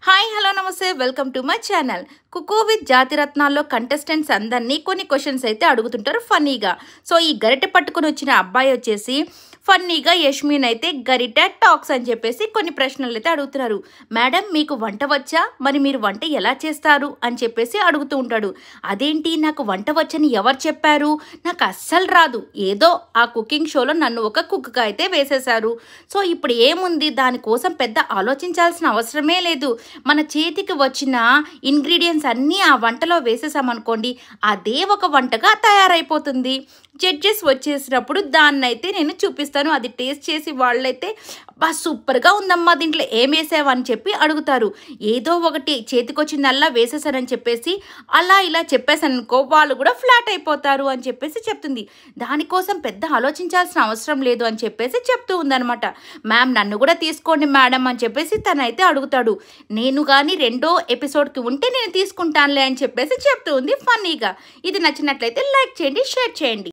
Hi hello నమస్తే welcome to my channel cook with జాతిరత్నాల్లో contestants అందరినీ కొన్ని క్వశ్చన్స్ అయితే అడుగుతుంటారు ఫన్నీగా. సో ఈ గరిటె పట్టుకుని వచ్చిన అబ్బాయి వచ్చేసి ఫన్నీగా యష్మిన్ అయితే గరిటె టాక్స్ అని చెప్పేసి కొన్ని ప్రశ్నలు అయితే అడుగుతున్నారు. మేడం మీకు వంట వచ్చా, మరి మీరు వంట ఎలా చేస్తారు అని చెప్పేసి అడుగుతూ ఉంటాడు. అదేంటి నాకు వంట వచ్చని ఎవరు చెప్పారు, నాకు అస్సలు రాదు, ఏదో ఆ కుకింగ్ షోలో నన్ను ఒక కుక్గా అయితే వేసేశారు. సో ఇప్పుడు ఏముంది, దానికోసం పెద్ద ఆలోచించాల్సిన అవసరమే లేదు. మన చేతికి వచ్చిన ఇంగ్రీడియంట్స్ అన్నీ ఆ వంటలో వేసేసామనుకోండి, అదే ఒక వంటగా తయారైపోతుంది. జడ్జెస్ వచ్చేసినప్పుడు దాన్నైతే నేను చూపిస్తాను, అది టేస్ట్ చేసి వాళ్ళైతే బా సూపర్గా ఉందమ్మా దీంట్లో ఏం వేసావని చెప్పి అడుగుతారు. ఏదో ఒకటి చేతికొచ్చిందల్లా వేసేసానని చెప్పేసి అలా ఇలా చెప్పేసానుకో వాళ్ళు కూడా ఫ్లాట్ అయిపోతారు అని చెప్పేసి చెప్తుంది. దానికోసం పెద్ద ఆలోచించాల్సిన అవసరం లేదు అని చెప్పేసి చెప్తూ ఉందనమాట. మ్యామ్ నన్ను కూడా తీసుకోండి మేడం అని చెప్పేసి తనైతే అడుగుతాడు. నేను కానీ రెండో ఎపిసోడ్కి ఉంటే నేను తీసుకుంటానులే అని చెప్పేసి చెప్తూ ఉంది ఫన్నీగా. ఇది నచ్చినట్లయితే లైక్ చేయండి, షేర్ చేయండి.